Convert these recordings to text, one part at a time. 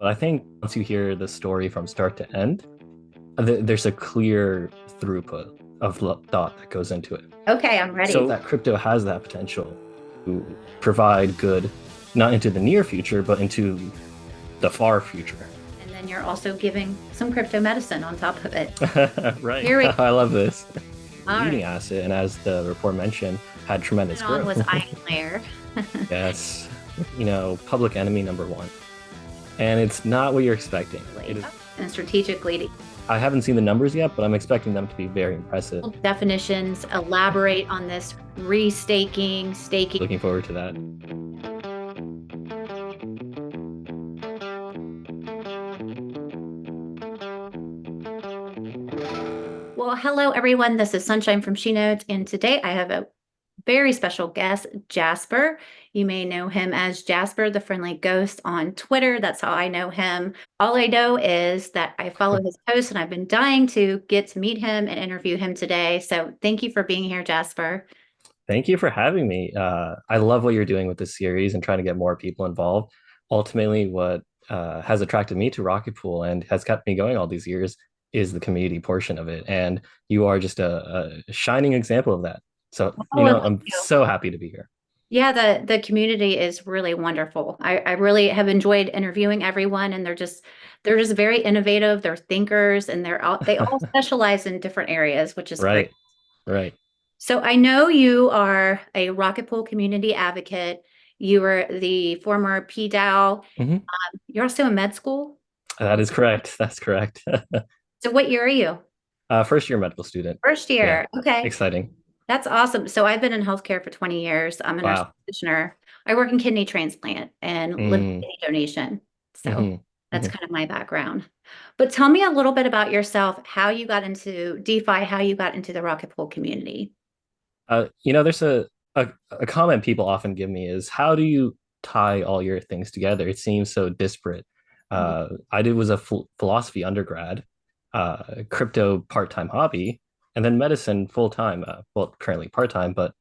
But I think once you hear the story from start to end, there's a clear throughput of thought that goes into it. Okay, I'm ready. So that crypto has that potential to provide good, not into the near future, but into the far future. And then you're also giving some crypto medicine on top of it. Right. Here we go. I love this. All right. Leading asset, and as the report mentioned, had tremendous And on growth. was EigenLayer. Yes. Public enemy number one. And it's not what you're expecting. It is. And strategically, I haven't seen the numbers yet, but I'm expecting them to be very impressive. definitions elaborate on this restaking, staking. Looking forward to that. Well, hello everyone. This is Sunshine from SheNodes, and today I have a very special guest, Jasper. You may know him as Jasper, the friendly ghost on Twitter. That's how I know him. All I know is that I follow his posts and I've been dying to get to meet him and interview him today. So thank you for being here, Jasper. Thank you for having me. I love what you're doing with this series and trying to get more people involved. Ultimately, what has attracted me to Rocket Pool and has kept me going all these years is the community portion of it. And you are just a shining example of that. So, Oh, well, thank I'm you. so happy to be here. Yeah, the community is really wonderful. I really have enjoyed interviewing everyone, and they're just very innovative. They're thinkers, and they all specialize in different areas, which is great. Right, right. So I know you are a Rocket Pool community advocate. You were the former pDAO. Mhm. You're also in med school. That is correct. That's correct. So what year are you? First year medical student. First Yeah, year. Okay. exciting. That's awesome. So I've been in healthcare for 20 years. I'm a nurse Wow. practitioner. I work in kidney transplant and living Mm, kidney donation. So hmm that's hmm kind of my background. But tell me a little bit about yourself, how you got into DeFi, how you got into the Rocket Pool community. There's a comment people often give me is how do you tie all your things together? It seems so disparate. I did was a philosophy undergrad, crypto part-time hobby, and then medicine full-time. Well, currently part-time, but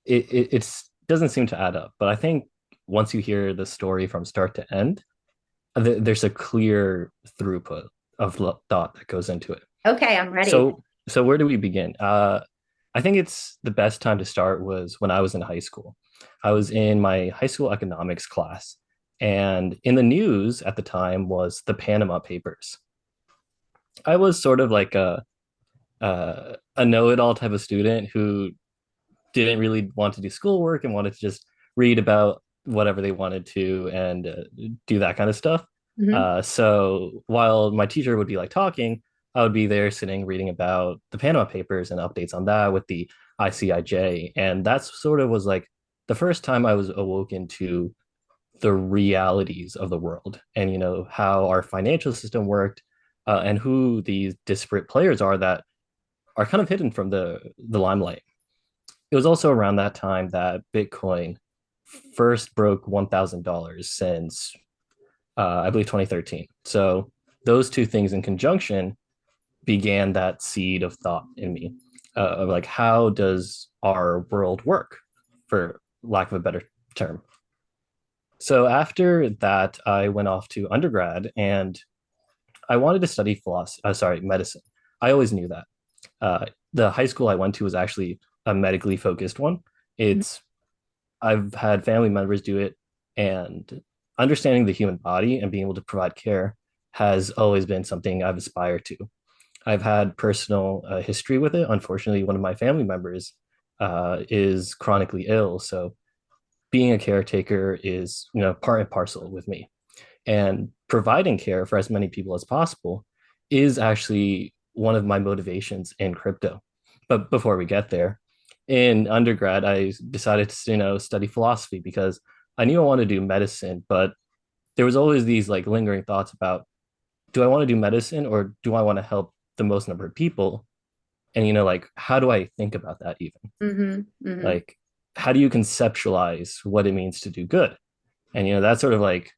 it's doesn't seem to add up. But I think once you hear the story from start to end, there's a clear throughput of thought that goes into it. Okay, I'm ready. So where do we begin? I think it's the best time to start was when I was in high school. I was in my high school economics class, and in the news at the time was the Panama Papers. I was sort of like a know-it-all type of student who didn't really want to do schoolwork and wanted to just read about whatever they wanted to and do that kind of stuff. Mhm. So while my teacher would be like talking, I would be there sitting reading about the Panama Papers and updates on that with the ICIJ. And that sort of was like the first time I was awoken to the realities of the world and, how our financial system worked and who these disparate players are that are kind of hidden from the limelight. It was also around that time that Bitcoin first broke $1,000 since I believe 2013. So those two things in conjunction began that seed of thought in me of like how does our world work, for lack of a better term. So after that, I went off to undergrad and I wanted to study medicine. I always knew that. The high school I went to was actually a medically focused one. It's I've had family members do it, and understanding the human body and being able to provide care has always been something I've aspired to. I've had personal history with it. Unfortunately, one of my family members is chronically ill, so being a caretaker is part and parcel with me. And providing care for as many people as possible is actually one of my motivations in crypto. But before we get there, in undergrad, I decided to study philosophy because I knew I wanted to do medicine, but there was always these like lingering thoughts about do I want to do medicine or do I want to help the most number of people? And like how do I think about that even? Hmm. Hmm. Like how do you conceptualize what it means to do good? And that sort of like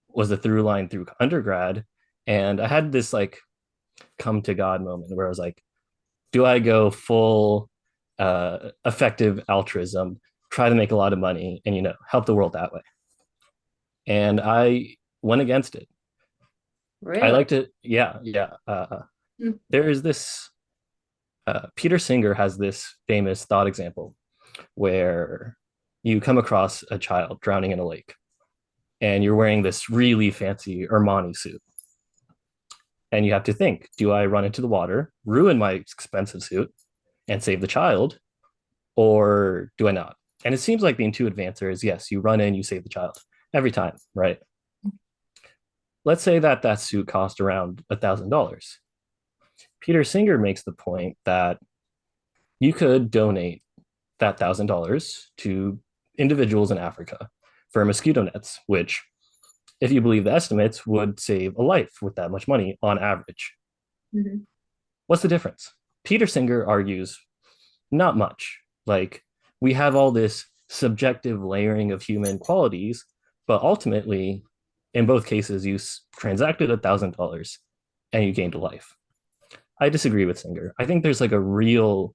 was the through line through undergrad. And I had this like come to God moment where I was like, do I go full effective altruism, try to make a lot of money and help the world that way? And I went against it. I Really? like to, yeah, yeah. Mm. There is this, Peter Singer has this famous thought example where you come across a child drowning in a lake and you're wearing this really fancy Armani suit. And you have to think, do I run into the water, ruin my expensive suit, and save the child, or do I not? And it seems like the intuitive answer is yes, you run in, you save the child every time, right? Let's say that that suit cost around $1,000. Peter Singer makes the point that you could donate that $1,000 to individuals in Africa for mosquito nets, which, if you believe the estimates, would save a life with that much money on average. Mhm. What's the difference? Peter Singer argues not much. Like, we have all this subjective layering of human qualities, but ultimately, in both cases, you transacted $1,000 and you gained a life. I disagree with Singer. I think there's like a real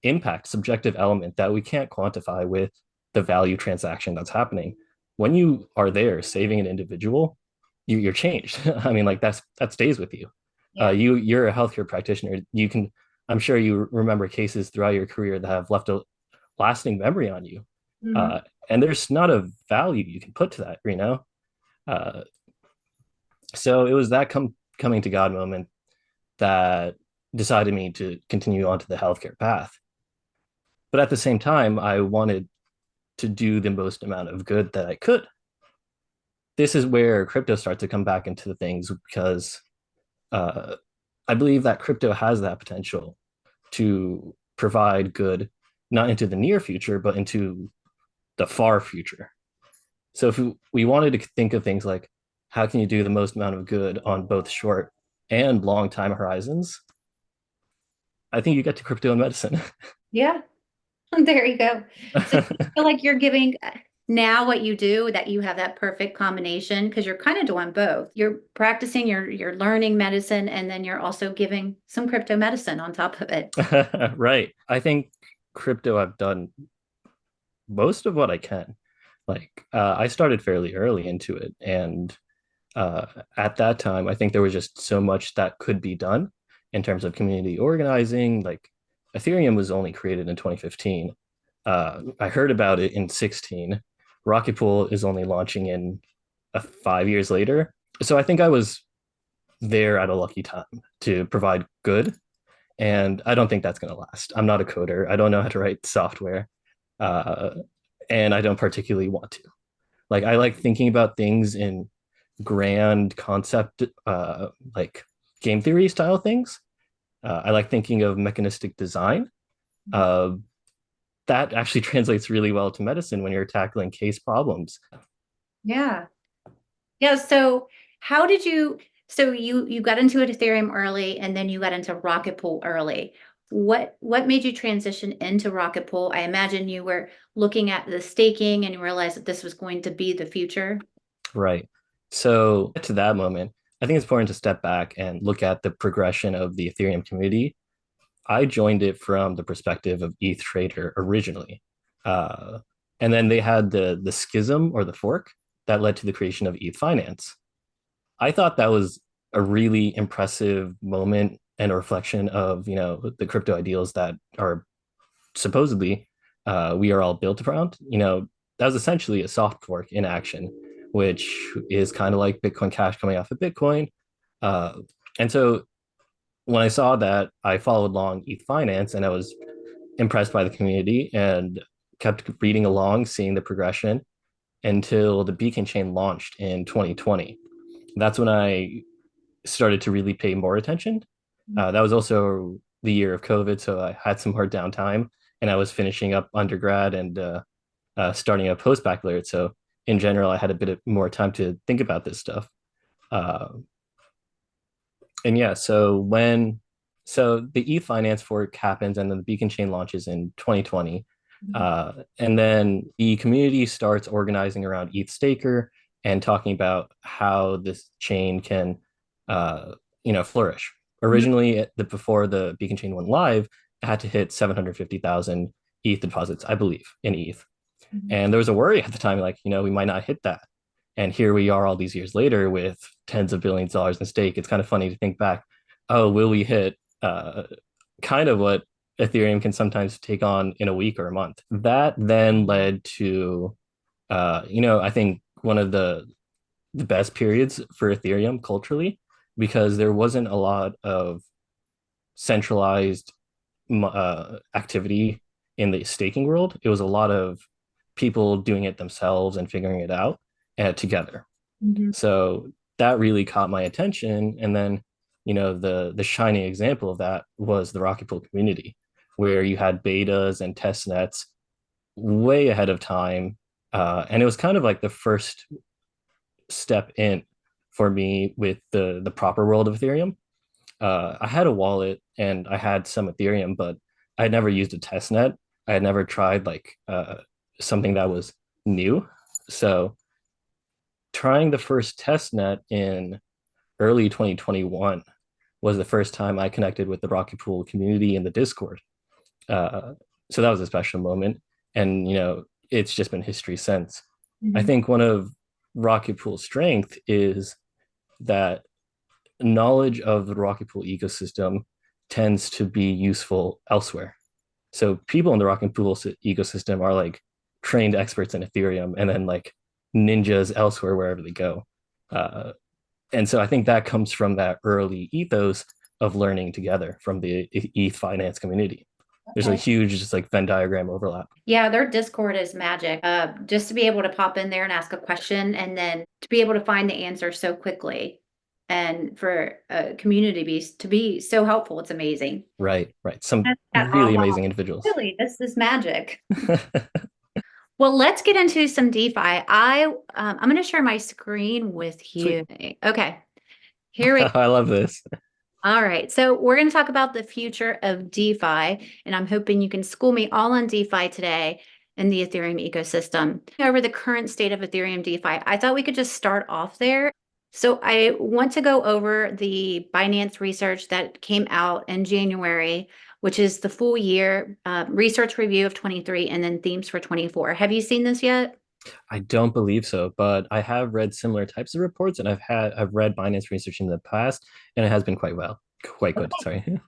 impact, subjective element that we can't quantify with the value transaction that's happening. When you are there saving an individual, you're changed. I mean, like that stays with you. Yeah. You're a healthcare practitioner. You can, I'm sure you remember cases throughout your career that have left a lasting memory on you. Mhm. Uh, and there's not a value you can put to that, you know. Uh, so it was that coming to God moment that decided me to continue on to the healthcare path. But at the same time, I wanted to do the most amount of good that I could. This is where crypto starts to come back into the things because uh, I believe that crypto has that potential to provide good, not into the near future, but into the far future. So if we wanted to think of things like how can you do the most amount of good on both short and long time horizons, I think you get to crypto and medicine. Yeah. There you go. So do you feel like you're giving now what you do, that you have that perfect combination because you're kind of doing both. You're practicing, you're learning medicine, and then you're also giving some crypto medicine on top of it. Right. I think crypto, I've done most of what I can. Like, I started fairly early into it. And uh, at that time, I think there was just so much that could be done in terms of community organizing. Like, Ethereum was only created in 2015. I heard about it in 16. Rocket Pool is only launching in 5 years later. So I think I was there at a lucky time to provide good. And I don't think that's going to last. I'm not a coder. I don't know how to write software. Uh, and I don't particularly want to. Like, I like thinking about things in grand concept, like game theory style things. I like thinking of mechanistic design. Uh, that actually translates really well to medicine when you're tackling case problems. Yeah. Yeah. So how did you, so you got into Ethereum early and then you got into Rocket Pool early. What made you transition into Rocket Pool? I imagine you were looking at the staking and you realized that this was going to be the future. Right. So to that moment, I think it's important to step back and look at the progression of the Ethereum community. I joined it from the perspective of ETH trader originally. Uh, and then they had the schism or the fork that led to the creation of ETH finance. I thought that was a really impressive moment and a reflection of, you know, the crypto ideals that are supposedly we are all built around. You know, that was essentially a soft fork in action, which is kind of like Bitcoin Cash coming off of Bitcoin. Uh, and so when I saw that, I followed along ETH Finance and I was impressed by the community and kept reading along, seeing the progression until the Beacon chain launched in 2020. That's when I started to really pay more attention. That was also the year of COVID, so I had some hard downtime, and I was finishing up undergrad and starting a post baccalaureate. So in general, I had a bit of more time to think about this stuff. Uh, and yeah, so the e-finance fork happens, and then the Beacon chain launches in 2020. And then the community starts organizing around ETH Staker and talking about how this chain can, uh, flourish. Originally, before the Beacon chain went live, it had to hit 750,000 ETH deposits, I believe, in ETH. Mhm. And there was a worry at the time, like, we might not hit that. And here we are all these years later with tens of billions of dollars in stake. It's kind of funny to think back, oh, will we hit kind of what Ethereum can sometimes take on in a week or a month? That then led to, I think one of the best periods for Ethereum culturally, because there wasn't a lot of centralized activity in the staking world. It was a lot of people doing it themselves and figuring it out together. Mhm. So that really caught my attention. And then, the shining example of that was the Rocket Pool community, where you had betas and test nets way ahead of time. And it was kind of like the first step in for me with the proper world of Ethereum. I had a wallet and I had some Ethereum, but I had never used a test net. I had never tried like something that was new. So trying the first test net in early 2021 was the first time I connected with the Rocky Pool community in the Discord. Uh, so that was a special moment. And, it's just been history since. I Mhm. think one of Rocky Pool's strength is that knowledge of the Rocket Pool ecosystem tends to be useful elsewhere. So people in the Rocket Pool ecosystem are like trained experts in Ethereum and then like ninjas elsewhere wherever they go. Uh, and so I think that comes from that early ethos of learning together from the ETH finance community. There's a Okay. huge just like Venn diagram overlap. Yeah, their Discord is magic. Just to be able to pop in there and ask a question and then to be able to find the answer so quickly and for a community to be so helpful, it's amazing. Right, right. Some That's that really aha. amazing individuals. Really, this is magic. Well, let's get into some DeFi. I'm going to share my screen with Sweet. you. Okay, here we I love this. All right, so we're going to talk about the future of DeFi, and I'm hoping you can school me all on DeFi today in the Ethereum ecosystem. Over the current state of Ethereum DeFi, I thought we could just start off there. So I want to go over the Binance research that came out in January, which is the full year research review of 23 and then themes for 24. Have you seen this yet? I don't believe so, but I have read similar types of reports, and I've read Binance research in the past, and it has been quite good. Sorry.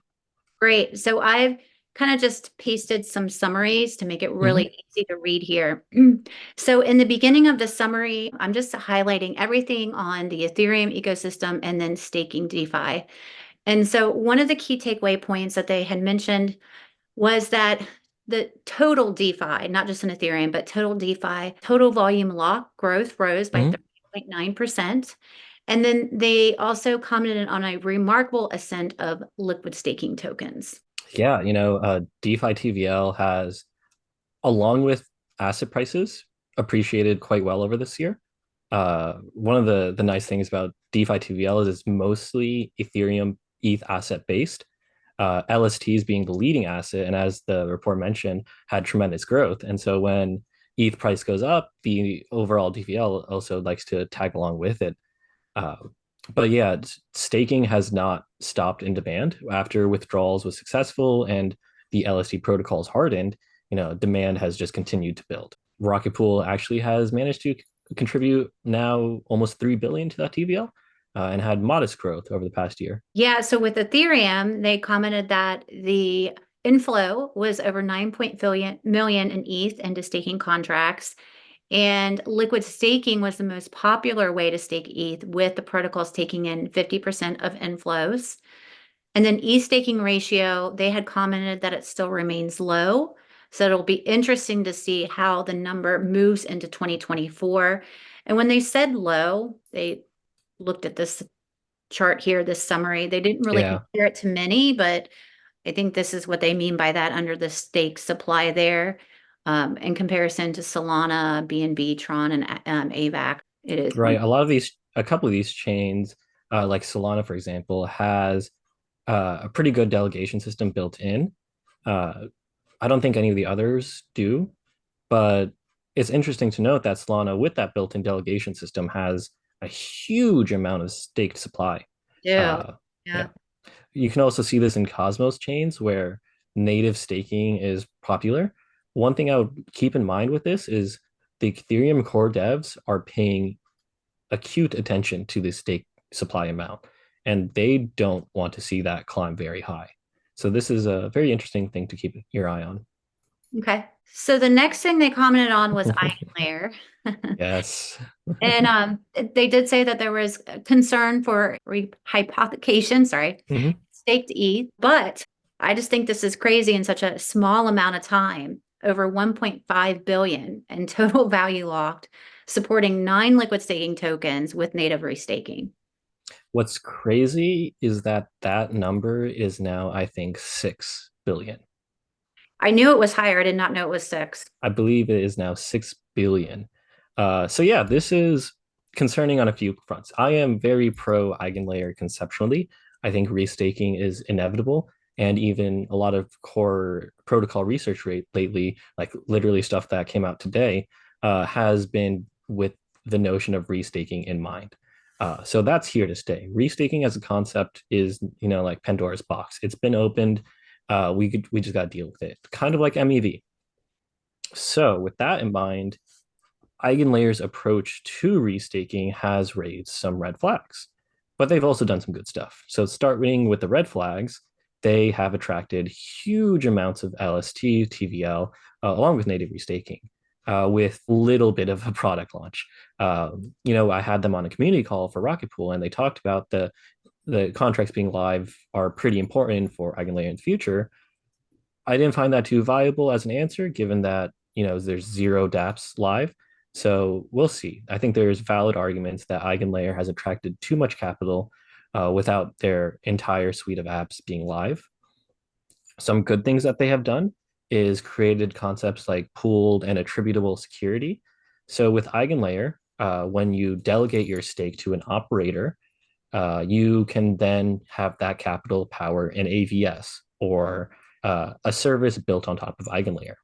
Great. So I've kind of just pasted some summaries to make it Hmm. really easy to read here. So in the beginning of the summary, I'm just highlighting everything on the Ethereum ecosystem and then staking DeFi. And so one of the key takeaway points that they had mentioned was that the total DeFi, not just in Ethereum, but total DeFi, total volume lock growth rose by Hmm. 30.9%. And then they also commented on a remarkable ascent of liquid staking tokens. Yeah, DeFi TVL has, along with asset prices, appreciated quite well over this year. One of the nice things about DeFi TVL is it's mostly Ethereum ETH asset based. LSTs being the leading asset, and as the report mentioned, had tremendous growth. And so when ETH price goes up, the overall DVL also likes to tag along with it. Uh, but yeah, staking has not stopped in demand after withdrawals was successful and the LSD protocols hardened. Demand has just continued to build. Rocket Pool actually has managed to contribute now almost 3 billion to that TVL, and had modest growth over the past year. Yeah, so with Ethereum, they commented that the inflow was over 9 million in ETH into staking contracts. And liquid staking was the most popular way to stake ETH, with the protocols taking in 50% of inflows. And then ETH staking ratio, they had commented that it still remains low. So it'll be interesting to see how the number moves into 2024. And when they said low, they looked at this chart here, this summary. They didn't really Yeah. compare it to many, but I think this is what they mean by that under the stake supply there. In comparison to Solana, BNB, Tron, and AVAX, it is Right. A couple of these chains, like Solana, for example, has a pretty good delegation system built in. Uh, I don't think any of the others do, but it's interesting to note that Solana, with that built-in delegation system, has a huge amount of staked supply. yeah. Yeah. Yeah. You can also see this in Cosmos chains where native staking is popular. One thing I would keep in mind with this is the Ethereum core devs are paying acute attention to the stake supply amount, and they don't want to see that climb very high. So this is a very interesting thing to keep your eye on. Okay. So the next thing they commented on was EigenLayer. Yes. And they did say that there was concern for hypothecation, sorry, Mhm. staked ETH, but I just think this is crazy in such a small amount of time, over 1.5 billion in total value locked, supporting 9 liquid staking tokens with native restaking. What's crazy is that that number is now, I think, 6 billion. I knew it was higher. I did not know it was 6. I believe it is now 6 billion. So yeah, this is concerning on a few fronts. I am very pro EigenLayer conceptually. I think restaking is inevitable. And even a lot of core protocol research rate lately, like literally stuff that came out today, has been with the notion of restaking in mind. So that's here to stay. Restaking as a concept is, like Pandora's box. It's been opened. We just got to deal with it. Kind of like MEV. So, with that in mind, EigenLayer's approach to restaking has raised some red flags, but they've also done some good stuff. So, starting with the red flags, they have attracted huge amounts of LST, TVL, along with native restaking, with little bit of a product launch. I had them on a community call for Rocket Pool, and they talked about the contracts being live are pretty important for EigenLayer in the future. I didn't find that too viable as an answer, given that there's zero dApps live. So we'll see. I think there's valid arguments that EigenLayer has attracted too much capital without their entire suite of apps being live. Some good things that they have done is created concepts like pooled and attributable security. So with EigenLayer, when you delegate your stake to an operator, you can then have that capital power an AVS or a service built on top of EigenLayer.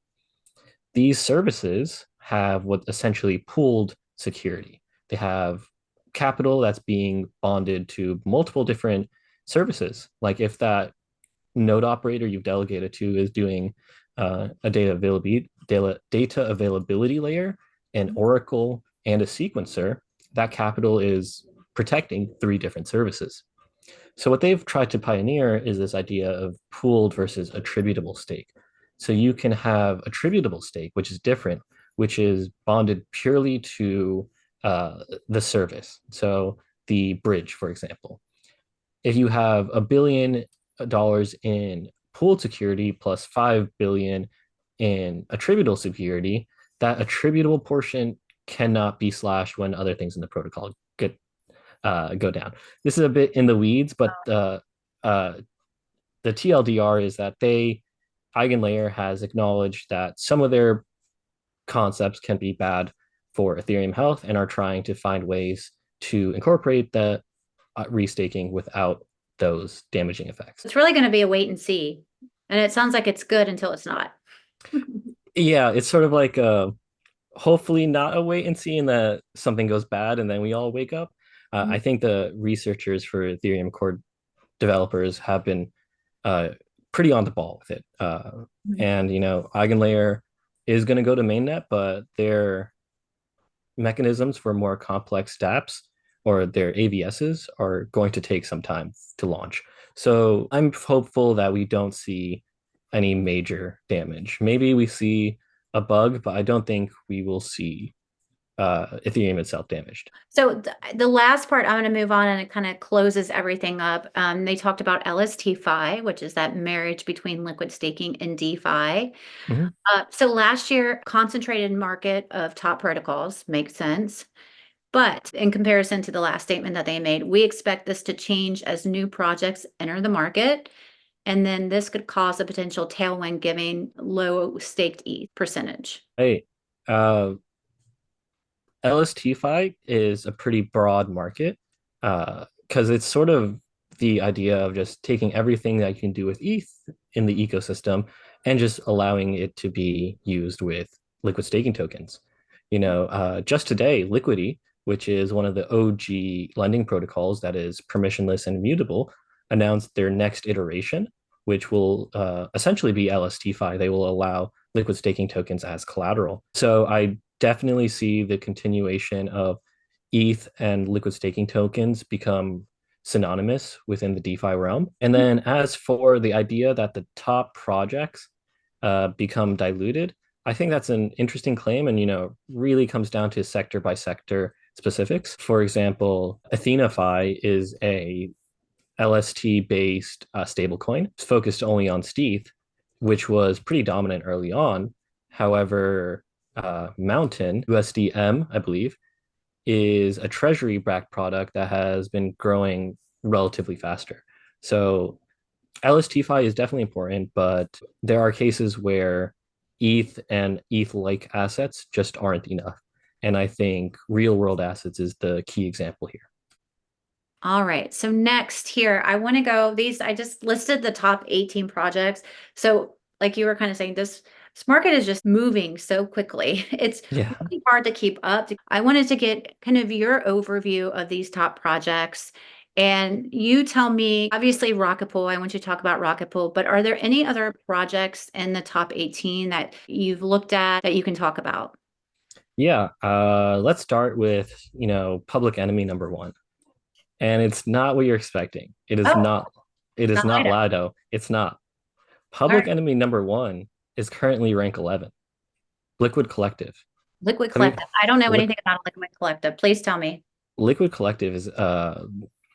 These services have what essentially pooled security. They have capital that's being bonded to multiple different services. Like if that node operator you've delegated to is doing a data availability layer, an oracle, and a sequencer, that capital is protecting 3 different services. So what they've tried to pioneer is this idea of pooled versus attributable stake. So you can have attributable stake, which is different, which is bonded purely to the service. So the bridge, for example, if you have $1 billion in pooled security plus 5 billion in attributable security, that attributable portion cannot be slashed when other things in the protocol go down. This is a bit in the weeds, but uh, the TLDR is that EigenLayer has acknowledged that some of their concepts can be bad for Ethereum health and are trying to find ways to incorporate the restaking without those damaging effects. It's really going to be a wait and see. And it sounds like it's good until it's not. Yeah, it's sort of like hopefully not a wait and see and that something goes bad and then we all wake up. I think the researchers for Ethereum core developers have been pretty on the ball with it. And EigenLayer is going to go to mainnet, but their mechanisms for more complex dApps or their AVSs are going to take some time to launch. So I'm hopeful that we don't see any major damage. Maybe we see a bug, but I don't think we will see Ethereum itself damaged. So the last part, I'm going to move on and it kind of closes everything up. They talked about LST-Fi, which is that marriage between liquid staking and DeFi. Mhm. So last year, concentrated market of top protocols makes sense. But in comparison to the last statement that they made, we expect this to change as new projects enter the market. And then this could cause a potential tailwind giving low staked ETH percentage. Hey, uh, LSTFi is a pretty broad market because it's sort of the idea of just taking everything that you can do with ETH in the ecosystem and just allowing it to be used with liquid staking tokens. Just today, Liquidity, which is one of the OG lending protocols that is permissionless and immutable, announced their next iteration, which will essentially be LSTFi. They will allow liquid staking tokens as collateral. So I definitely see the continuation of ETH and liquid staking tokens become synonymous within the DeFi realm. And then as for the idea that the top projects become diluted, I think that's an interesting claim, and really comes down to sector by sector specifics. For example, AthenaFi is a LST based stablecoin. It's focused only on stETH, which was pretty dominant early on. However, Mountain USDM, I believe, is a treasury backed product that has been growing relatively faster. So LSTFi is definitely important, but there are cases where ETH and ETH like assets just aren't enough. And I think real world assets is the key example here. All right. So next here, I want to go I just listed the top 18 projects. So like you were kind of saying, this market is just moving so quickly. It's Yeah. really hard to keep up. I wanted to get kind of your overview of these top projects. And you tell me, obviously Rocket Pool, I want you to talk about Rocket Pool, but are there any other projects in the top 18 that you've looked at that you can talk about? Yeah. Let's start with, public enemy number one. And it's not what you're expecting. It is Oh, not. It is not not Lido. Lido. It's not. All right. Public enemy number one is currently rank 11. Liquid Collective. Liquid Have you Collective. I don't know Li- anything about Liquid Collective. Please tell me. Liquid Collective is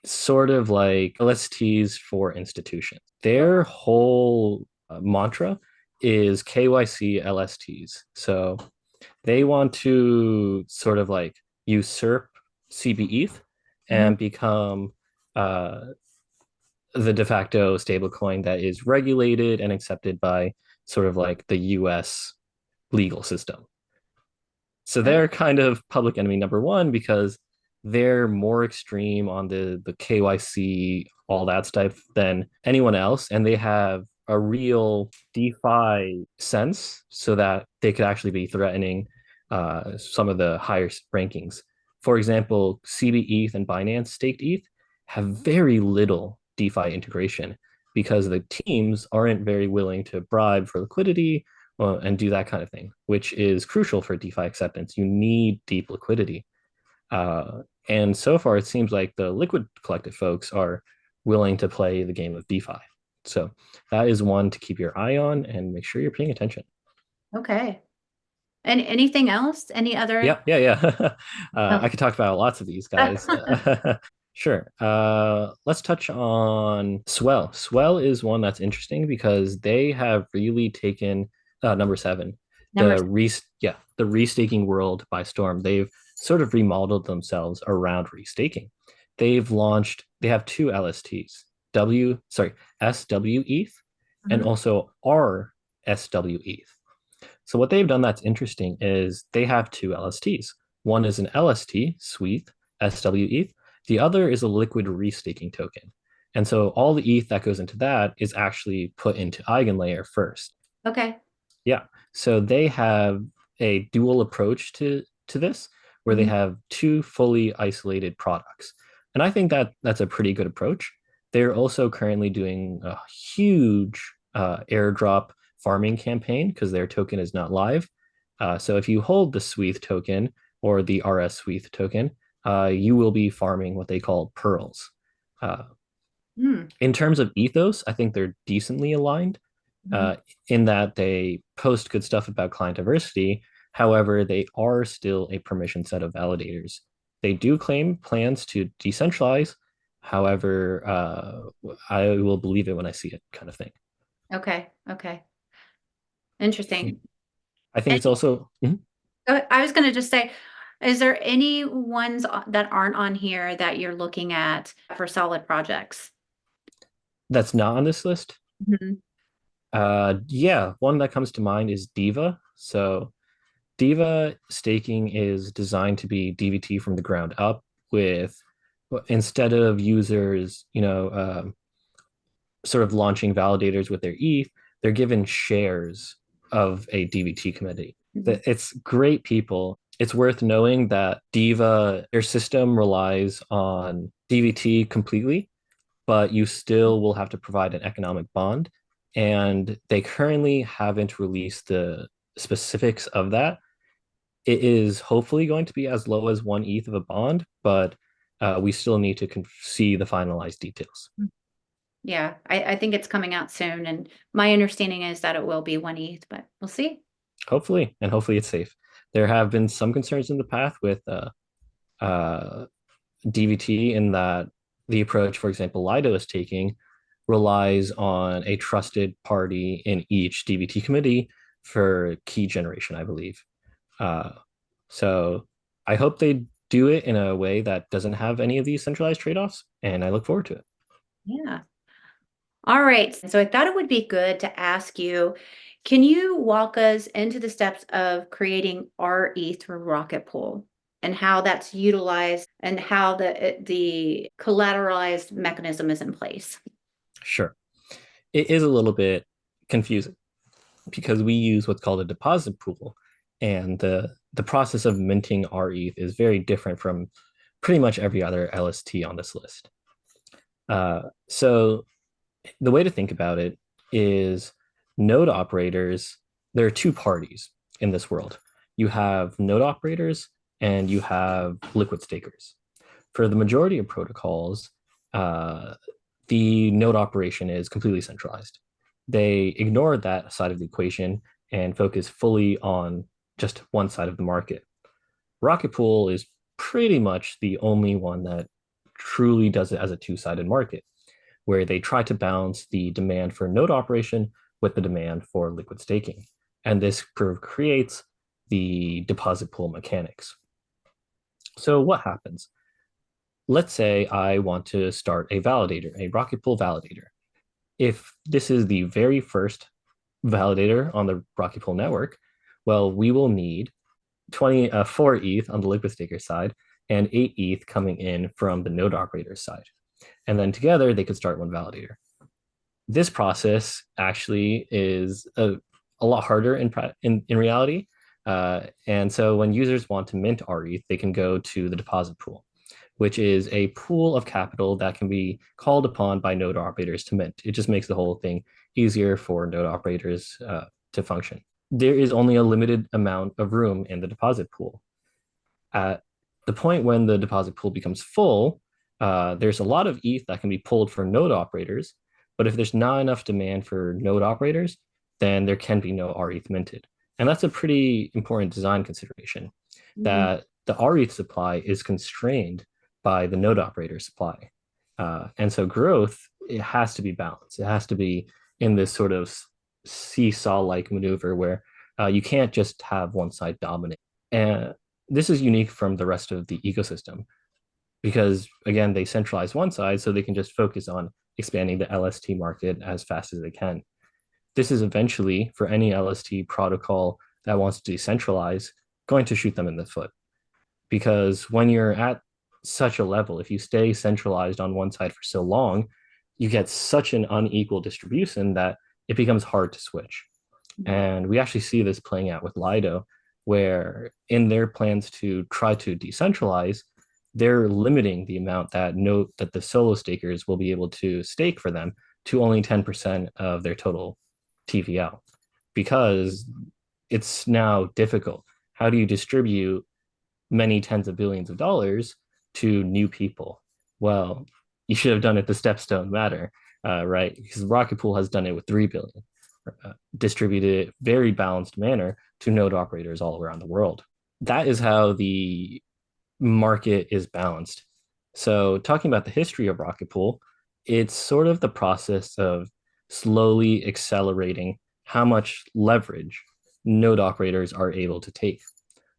sort of like LSTs for institutions. Their whole mantra is KYC LSTs. So they want to sort of like usurp CBETH Mhm. and become uh, the de facto stablecoin that is regulated and accepted by sort of like the US legal system. So Okay. they're kind of public enemy number one because they're more extreme on the KYC, all that stuff than anyone else. And they have a real DeFi sense so that they could actually be threatening some of the higher rankings. For example, cbETH and Binance staked ETH have very little DeFi integration because the teams aren't very willing to bribe for liquidity and do that kind of thing, which is crucial for DeFi acceptance. You need deep liquidity. And so far, it seems like the Liquid Collective folks are willing to play the game of DeFi. So that is one to keep your eye on and make sure you're paying attention. Okay. And anything else? Any other? Yeah, yeah, yeah. Oh. I could talk about lots of these guys. Sure. Let's touch on Swell. Swell is one that's interesting because they have really taken number seven, Number. the restaking world by storm. They've sort of remodeled themselves around restaking. They have two LSTs, SWETH and Mhm. also RSWETH. So what they've done that's interesting is they have two LSTs. One is an LST, Sweet, SWETH. The other is a liquid restaking token. And so all the ETH that goes into that is actually put into EigenLayer first. Okay. Yeah. So they have a dual approach to this, where they Mhm. have two fully isolated products. And I think that that's a pretty good approach. They're also currently doing a huge airdrop farming campaign because their token is not live. So if you hold the Sweeth token or the RS Sweeth token, you will be farming what they call pearls. Uh, Hmm. in terms of ethos, I think they're decently aligned Mhm. uh, in that they post good stuff about client diversity. However, they are still a permission set of validators. They do claim plans to decentralize. However, I will believe it when I see it, kind of thing. Okay. Okay. Interesting. I think And it's also I was going to just say, is there any ones that aren't on here that you're looking at for solid projects? that's not on this list. Mhm. Yeah, one that comes to mind is Diva. So Diva staking is designed to be DVT from the ground up with instead of users, sort of launching validators with their ETH, they're given shares of a DVT committee. Mhm. It's great people. It's worth knowing that Diva, their system relies on DVT completely, but you still will have to provide an economic bond. And they currently haven't released the specifics of that. It is hopefully going to be as low as one ETH of a bond, but we still need to see the finalized details. Yeah, I think it's coming out soon, and my understanding is that it will be one ETH, but we'll see. Hopefully, and hopefully it's safe. There have been some concerns in the past with uh, DVT in that the approach, for example, Lido is taking relies on a trusted party in each DVT committee for key generation, I believe. Uh, so I hope they do it in a way that doesn't have any of these centralized trade-offs, and I look forward to it. Yeah. All right. So I thought it would be good to ask you, can you walk us into the steps of creating rETH through Rocket Pool and how that's utilized and how the collateralized mechanism is in place? Sure. It is a little bit confusing because we use what's called a deposit pool, and the process of minting rETH is very different from pretty much every other LST on this list. So the way to think about it is node operators, there are two parties in this world. You have node operators and you have liquid stakers. For the majority of protocols, uh, the node operation is completely centralized. They ignore that side of the equation and focus fully on just one side of the market. Rocket Pool is pretty much the only one that truly does it as a two-sided market, where they try to balance the demand for node operation with the demand for liquid staking. And this creates the deposit pool mechanics. So what happens? Let's say I want to start a validator, a Rocket Pool validator. If this is the very first validator on the Rocket Pool network, well, we will need 4 ETH on the liquid staker side and 8 ETH coming in from the node operator side. And then together they could start one validator. This process actually is a lot harder in reality. And so when users want to mint rETH, they can go to the deposit pool, which is a pool of capital that can be called upon by node operators to mint. It just makes the whole thing easier for node operators to function. There is only a limited amount of room in the deposit pool. At the point when the deposit pool becomes full, there's a lot of ETH that can be pulled for node operators. But if there's not enough demand for node operators, then there can be no rETH minted. And that's a pretty important design consideration, that the rETH supply is constrained by the node operator supply. And so growth, it has to be balanced. It has to be in this sort of seesaw-like maneuver where you can't just have one side dominate. And this is unique from the rest of the ecosystem because, again, they centralize one side so they can just focus on expanding the LST market as fast as they can. This is eventually, for any LST protocol that wants to decentralize, going to shoot them in the foot. Because when you're at such a level, if you stay centralized on one side for so long, you get such an unequal distribution that it becomes hard to switch. And we actually see this playing out with Lido, where in their plans to try to decentralize, they're limiting the amount that the solo stakers will be able to stake for them to only 10% of their total TVL, because it's now difficult. How do you distribute many tens of billions of dollars to new people? Well, you should have done it the stepstone matter, right? Because Rocket Pool has done it with 3 billion, distributed very balanced manner to node operators all around the world. That is how the market is balanced. So talking about the history of Rocket Pool, it's sort of the process of slowly accelerating how much leverage node operators are able to take.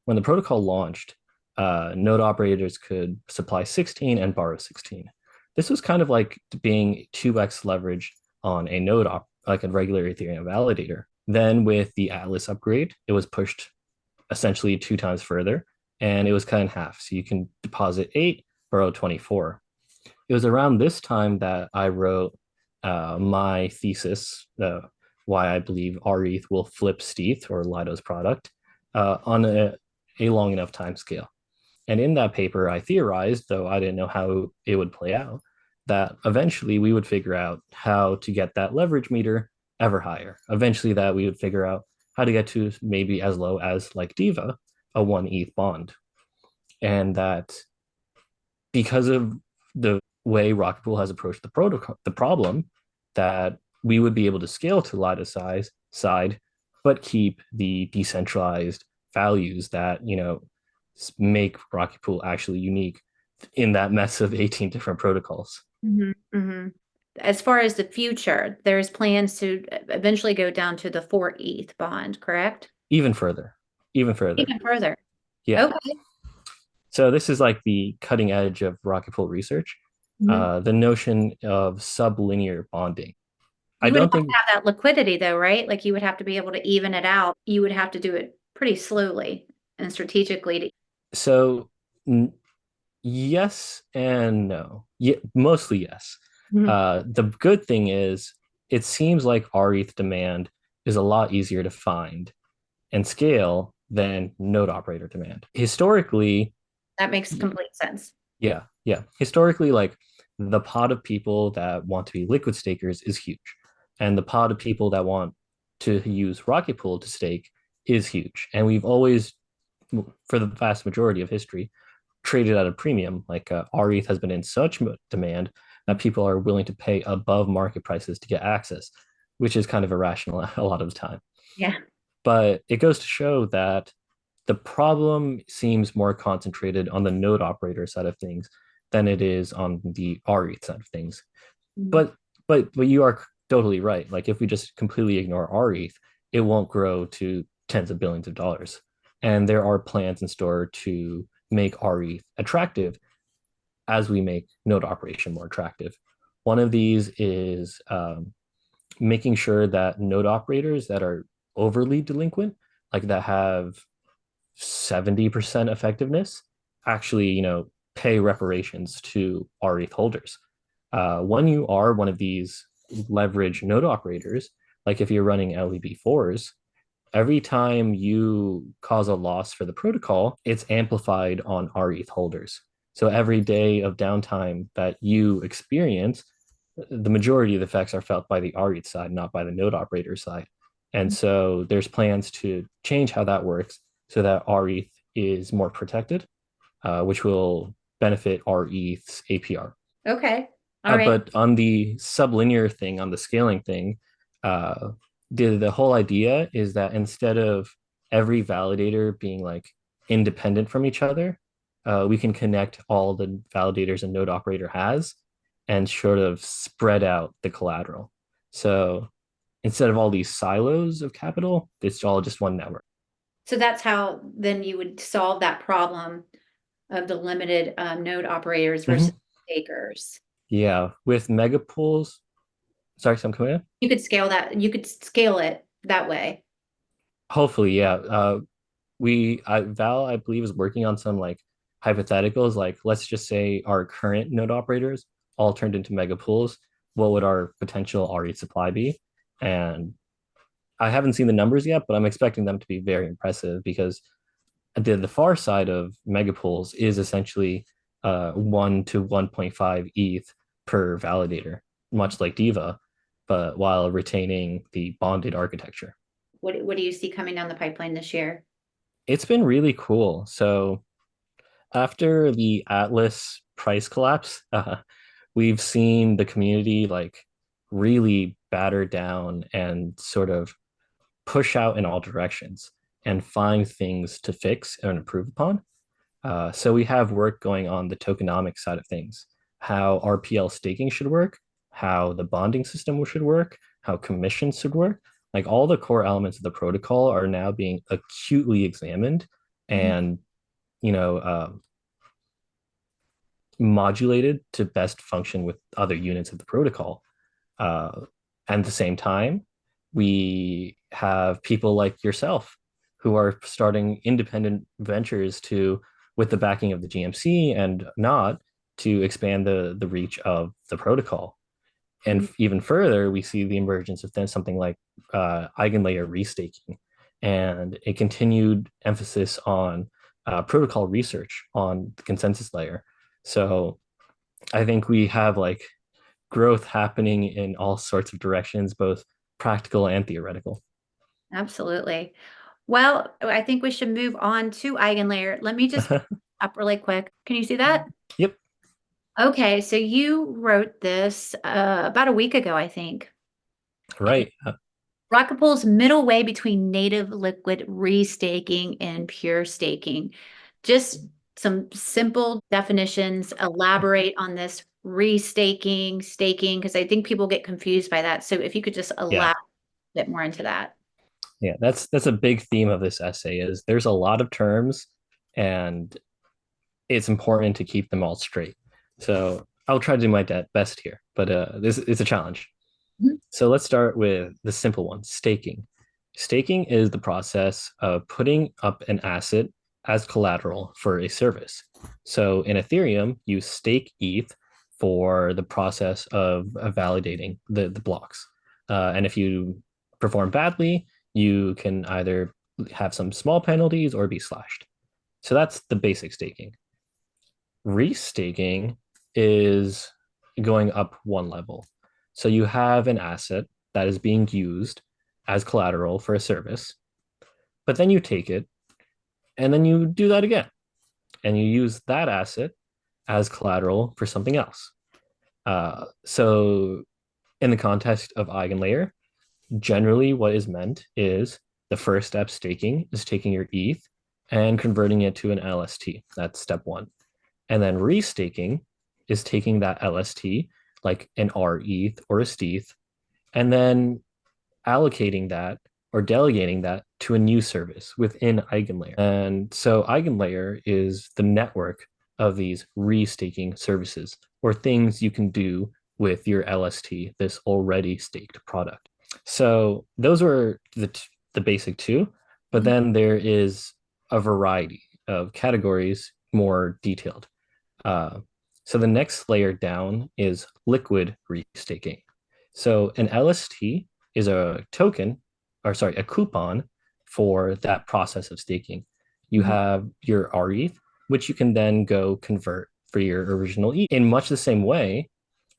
When the protocol launched, node operators could supply 16 and borrow 16. This was kind of like being 2x leverage on a like a regular Ethereum validator. Then with the Atlas upgrade, it was pushed essentially 2 times further, and it was cut in half. So you can deposit 8, borrow 24. It was around this time that I wrote my thesis, why I believe rETH will flip stETH, or Lido's product, on a long enough time scale. And in that paper, I theorized, though I didn't know how it would play out, that eventually we would figure out how to get that leverage meter ever higher. Eventually, that we would figure out how to get to maybe as low as like Diva, a one ETH bond, and that because of the way Rocket Pool has approached the problem, that we would be able to scale to Lida size side, but keep the decentralized values that make Rocket Pool actually unique in that mess of 18 different protocols. Mhm, mhm. As far as the future, there's plans to eventually go down to the 4 ETH bond, correct? Even further, even further. Even further. Yeah. Okay. So this is like the cutting edge of Rocket Pool research. Mhm. The notion of sublinear bonding. I You would have don't to think have that liquidity though, right? Like you would have to be able to even it out. You would have to do it pretty slowly and strategically to. so. Yes and no. Yeah, mostly yes. Mhm. The good thing is, it seems like rETH demand is a lot easier to find and scale than node operator demand. Historically, That makes complete sense. yeah, yeah. Historically, like the pot of people that want to be liquid stakers is huge, and the pot of people that want to use Rocket Pool to stake is huge. And we've always, for the vast majority of history, traded at a premium. Like rETH has been in such demand that people are willing to pay above market prices to get access, which is kind of irrational a lot of the time. Yeah. But it goes to show that the problem seems more concentrated on the node operator side of things than it is on the rETH side of things. Mhm. But but you are totally right. Like if we just completely ignore rETH, it won't grow to tens of billions of dollars. And there are plans in store to make rETH attractive as we make node operation more attractive. One of these is making sure that node operators that are overly delinquent, like that have 70% effectiveness, actually, pay reparations to rETH holders. When you are one of these leverage node operators, like if you're running LEB4s, every time you cause a loss for the protocol, it's amplified on rETH holders. So every day of downtime that you experience, the majority of the effects are felt by the rETH side, not by the node operator side. And so there's plans to change how that works so that rETH is more protected, which will benefit rETH's APR. Okay. All right. But on the sublinear thing, on the scaling thing, the whole idea is that instead of every validator being like independent from each other, we can connect all the validators a node operator has and sort of spread out the collateral. So instead of all these silos of capital, it's all just one network. So that's how then you would solve that problem of the limited node operators versus Mhm. takers. Yeah, with mega pools. Sorry, some coming in. You could scale that, you could scale it that way. Hopefully, yeah. Val, I believe, is working on some like hypotheticals. Like, let's just say our current node operators all turned into mega pools. What would our potential RE supply be? And I haven't seen the numbers yet, but I'm expecting them to be very impressive because the far side of mega pools is essentially 1 to 1.5 ETH per validator, much like Diva, but while retaining the bonded architecture. What do you see coming down the pipeline this year? It's been really cool. So after the Atlas price collapse, we've seen the community like really batter down and sort of push out in all directions and find things to fix and improve upon. So we have work going on the tokenomics side of things, how RPL staking should work, how the bonding system should work, how commissions should work. Like all the core elements of the protocol are now being acutely examined Mhm. and you know uh, modulated to best function with other units of the protocol. Uh, and at the same time, we have people like yourself who are starting independent ventures to, with the backing of the GMC and not, to expand the reach of the protocol. And Mhm. even further, we see the emergence of then something like EigenLayer restaking and a continued emphasis on protocol research on the consensus layer. So I think we have like growth happening in all sorts of directions, both practical and theoretical. Absolutely. Well, I think we should move on to EigenLayer. Let me just up really quick. Can you see that? Yep, Okay, so you wrote this about a week ago, I think. right. Rocket Pool's middle way between native liquid restaking and pure staking. Just some simple definitions. Elaborate on this restaking, staking, because I think people get confused by that. So if you could just Yeah, elaborate a bit more into that. yeah. That's a big theme of this essay is there's a lot of terms and it's important to keep them all straight. So I'll try to do my best here, but this is a challenge. Mhm. So let's start with the simple one, staking. Staking is the process of putting up an asset as collateral for a service. So in Ethereum, you stake ETH for the process of validating the blocks. And if you perform badly, you can either have some small penalties or be slashed. So that's the basic staking. Restaking is going up one level. So you have an asset that is being used as collateral for a service, but then you take it and then you do that again and you use that asset as collateral for something else. So in the context of EigenLayer, generally what is meant is the first step staking is taking your ETH and converting it to an LST. That's step one. And then restaking is taking that LST, like an rETH or a stETH, and then allocating that or delegating that to a new service within EigenLayer. And so EigenLayer is the network of these restaking services or things you can do with your LST, this already staked product. So those were the basic two, but Mhm. then there is a variety of categories more detailed. Uh, so the next layer down is liquid restaking. So an LST is a token, or sorry, a coupon for that process of staking. You Mhm. have your rETH, which you can then go convert for your original ETH. In much the same way,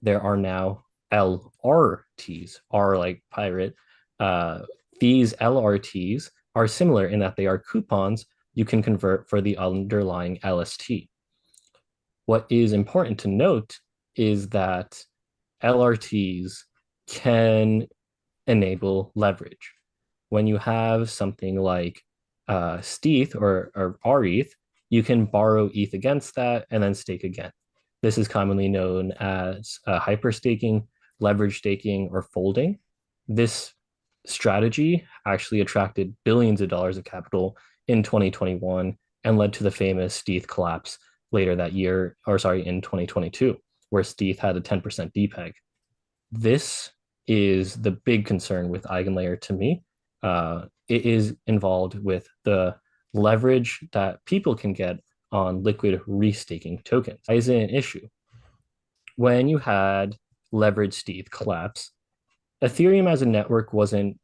there are now LRTs, R like pirate. Uh, these LRTs are similar in that they are coupons you can convert for the underlying LST. What is important to note is that LRTs can enable leverage. When you have something like stETH or rETH, you can borrow ETH against that and then stake again. This is commonly known as hyper staking, leverage staking, or folding. This strategy actually attracted billions of dollars of capital in 2021 and led to the famous stETH collapse later that year, or sorry, in 2022, where stETH had a 10% depeg. This is the big concern with EigenLayer to me. It is involved with the leverage that people can get on liquid restaking tokens. Why is it an issue? When you had leveraged stETH collapse, Ethereum as a network wasn't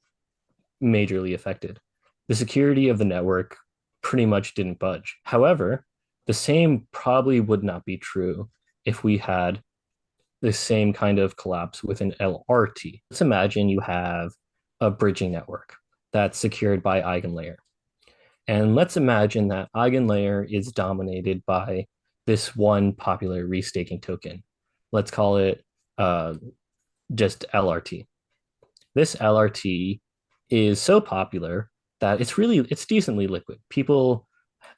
majorly affected. The security of the network pretty much didn't budge. However, the same probably would not be true if we had the same kind of collapse with an LRT. Let's imagine you have a bridging network that's secured by EigenLayer. And let's imagine that EigenLayer is dominated by this one popular restaking token. Let's call it uh, just LRT. This LRT is so popular that it's decently liquid. People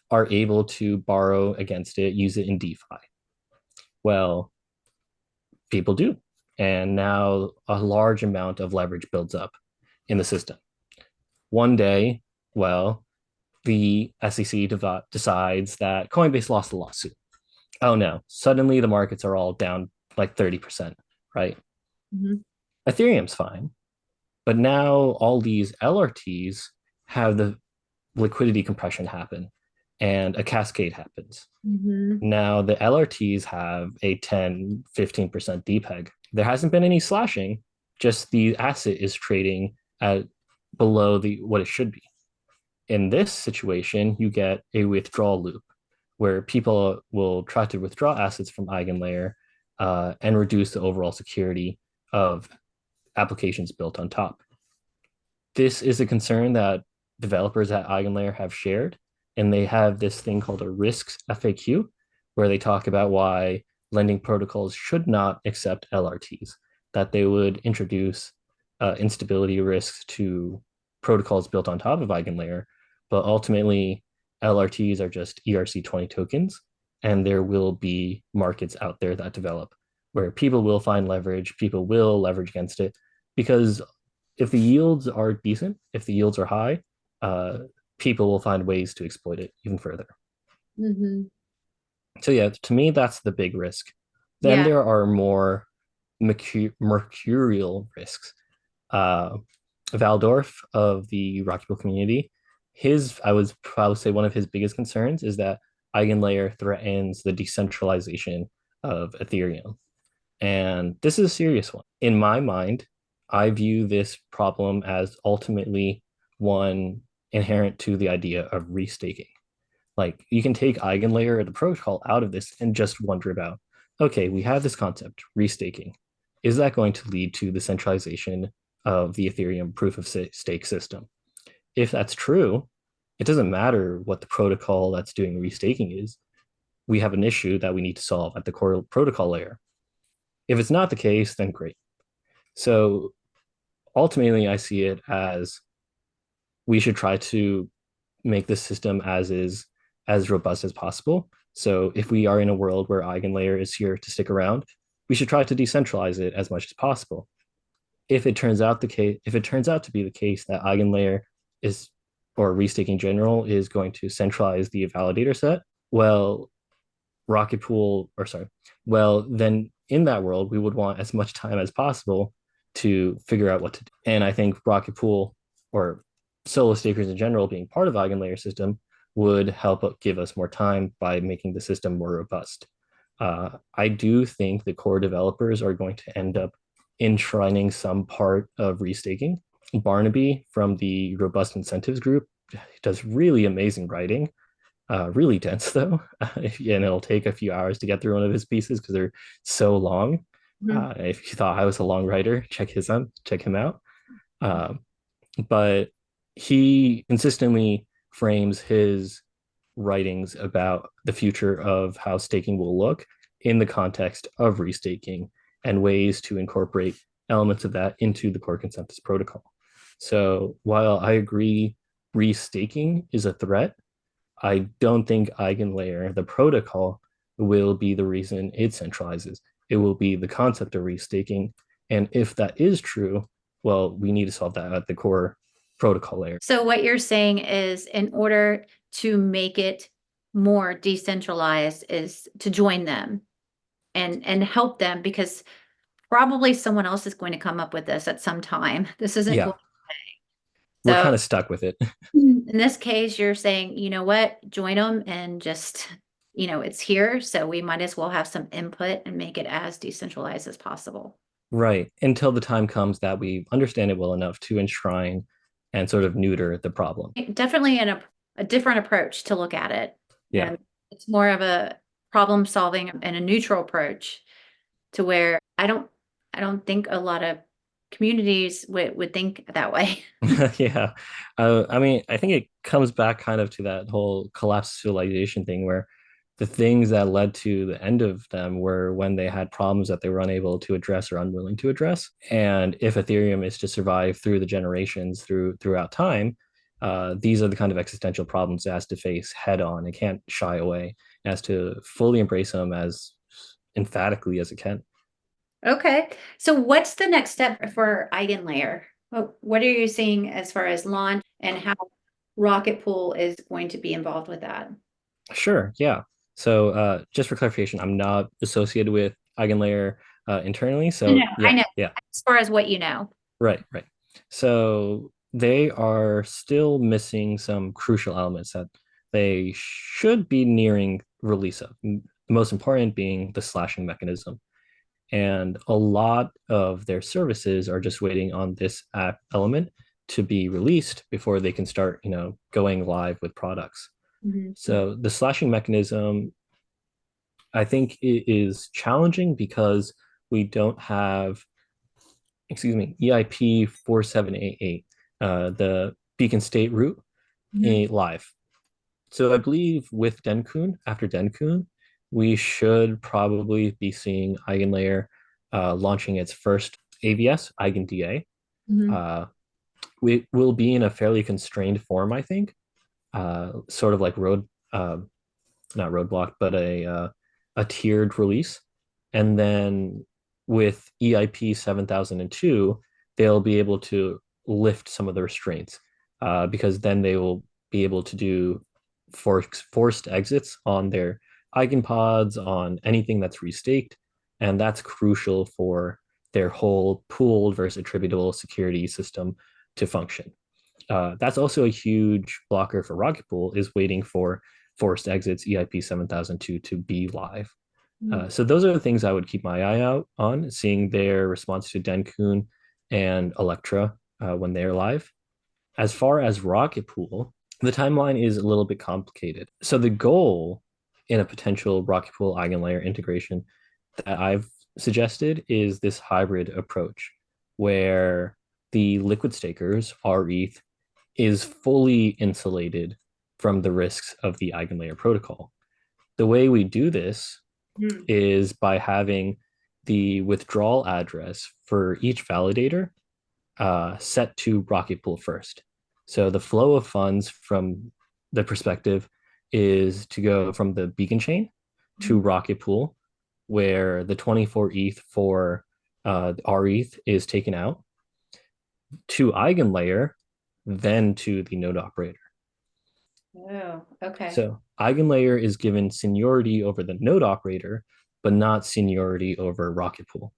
are able to borrow against it, use it in DeFi. Well, people do. And now a large amount of leverage builds up in the system. One day, well, the SEC decides that Coinbase lost the lawsuit. Oh no, suddenly the markets are all down like 30%, right? Mhm. Ethereum's fine. But now all these LRTs have the liquidity compression happen and a cascade happens. Mhm. Now the LRTs have a 10, 15% depeg. There hasn't been any slashing, just the asset is trading at below the what it should be. In this situation, you get a withdrawal loop where people will try to withdraw assets from EigenLayer and reduce the overall security of applications built on top. This is a concern that developers at EigenLayer have shared, and they have this thing called a risks FAQ, where they talk about why lending protocols should not accept LRTs, that they would introduce instability risks to protocols built on top of EigenLayer, but ultimately LRTs are just ERC20 tokens, and there will be markets out there that develop where people will find leverage, people will leverage against it, because if the yields are decent, if the yields are high, uh, people will find ways to exploit it even further. Hmm. So yeah, to me, that's the big risk. Then Yeah. there are more mercurial risks. Uh, Valdorf of the Rocky Pool community, I would probably say one of his biggest concerns is that EigenLayer threatens the decentralization of Ethereum. And this is a serious one. In my mind, I view this problem as ultimately one inherent to the idea of restaking. Like you can take EigenLayer or the protocol out of this and just wonder about, okay, we have this concept, restaking. Is that going to lead to the centralization of the Ethereum proof of stake system? If that's true, it doesn't matter what the protocol that's doing restaking is. We have an issue that we need to solve at the core protocol layer. If it's not the case, then great. So ultimately, I see it as we should try to make this system as robust as possible. So if we are in a world where EigenLayer is here to stick around, we should try to decentralize it as much as possible. If it turns out to be the case that EigenLayer is or restaking general is going to centralize the validator set, well, Rocket Pool, or sorry, well, then in that world, we would want as much time as possible to figure out what to do. And I think Rocket Pool or solo stakers in general being part of EigenLayer system would help give us more time by making the system more robust. I do think the core developers are going to end up enshrining some part of restaking. Barnaby from the Robust Incentives group does really amazing writing, really dense though, and it'll take a few hours to get through one of his pieces because they're so long. Mhm. If you thought I was a long writer, check him out. Uh, but he consistently frames his writings about the future of how staking will look in the context of restaking and ways to incorporate elements of that into the core consensus protocol. So while I agree restaking is a threat, I don't think EigenLayer, the protocol, will be the reason it centralizes. It will be the concept of restaking. And if that is true, well, we need to solve that at the core protocol layer. So what you're saying is in order to make it more decentralized is to join them and help them because probably someone else is going to come up with this at some time. This isn't Yeah, going we're so kind of stuck with it. in this case, you're saying, you know what, join them and just, it's here. So we might as well have some input and make it as decentralized as possible. Right. Until the time comes that we understand it well enough to enshrine and sort of neuter the problem. Definitely a different approach to look at it. Yeah. And it's more of a problem solving and a neutral approach to where I don't think a lot of communities would think that way. Yeah. I mean, I think it comes back kind of to that whole collapse civilization thing where the things that led to the end of them were when they had problems that they were unable to address or unwilling to address. And if Ethereum is to survive through the generations throughout time, these are the kind of existential problems it has to face head on. It can't shy away. It has to fully embrace them as emphatically as it can. Okay. So what's the next step for EigenLayer? What are you seeing as far as launch and how Rocket Pool is going to be involved with that? Sure, yeah. So just for clarification, I'm not associated with EigenLayer internally. No, So I yeah, know. yeah, As far as what you know. right, right. So they are still missing some crucial elements that they should be nearing release of. The most important being the slashing mechanism. And a lot of their services are just waiting on this app element to be released before they can start, going live with products. Mhm. So the slashing mechanism, I think it is challenging because we don't have, excuse me, EIP 4788, the beacon state root. Mhm. live. So I believe with Denkun, after Denkun, we should probably be seeing EigenLayer launching its first AVS, EigenDA. Mhm. Uh, we will be in a fairly constrained form, I think, sort of like not roadblock, but a tiered release. And then with EIP 7002, they'll be able to lift some of the restraints because then they will be able to do forced exits on their eigenpods, on anything that's restaked. And that's crucial for their whole pooled versus attributable security system to function. That's also a huge blocker for Rocket Pool is waiting for forced exits EIP 7002 to be live. Mhm. So those are the things I would keep my eye out on, seeing their response to Denkun and Electra when they're live. As far as Rocket Pool, the timeline is a little bit complicated. So the goal in a potential Rocket Pool EigenLayer integration that I've suggested is this hybrid approach where the liquid stakers, rETH, is fully insulated from the risks of the EigenLayer protocol. The way we do this Mhm. is by having the withdrawal address for each validator set to Rocket Pool first. So the flow of funds from the perspective is to go from the beacon chain to Mhm. Rocket Pool, where the 24 ETH for rETH is taken out, to EigenLayer, then to the node operator. Oh, okay. So EigenLayer is given seniority over the node operator, but not seniority over Rocket Pool.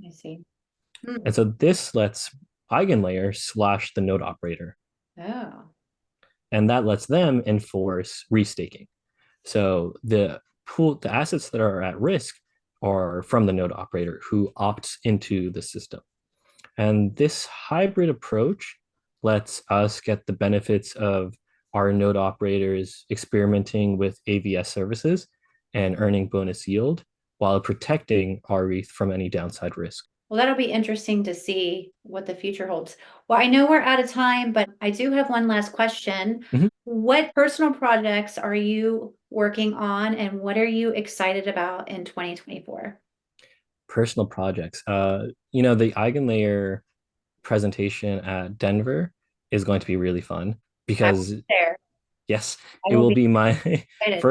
I see. Hmm. And so this lets EigenLayer slash the node operator, Oh, and that lets them enforce restaking. So the assets that are at risk are from the node operator who opts into the system. And this hybrid approach lets us get the benefits of our node operators experimenting with AVS services and earning bonus yield while protecting our ETH from any downside risk. well, that'll be interesting to see what the future holds. Well, I know we're out of time, but I do have one last question. Mhm. What personal projects are you working on, and what are you excited about in 2024? Personal projects. The EigenLayer presentation at Denver is going to be really fun I because will be there. yes, I it will will be be my excited.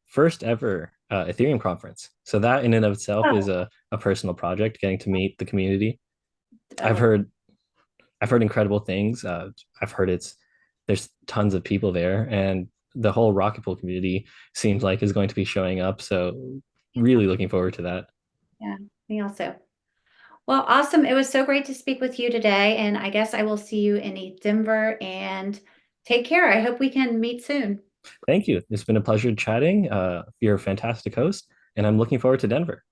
first ever Ethereum conference. So that in and of itself Oh, is a personal project, getting to meet the community. I've oh, heard I've heard incredible things. I've heard there's tons of people there, and the whole Rocket Pool community seems like is going to be showing up. So really looking forward to that. yeah, me also. Well, awesome. It was so great to speak with you today, and I guess I will see you in Denver, and take care. I hope we can meet soon. Thank you. It's been a pleasure chatting. You're a fantastic host, and I'm looking forward to Denver.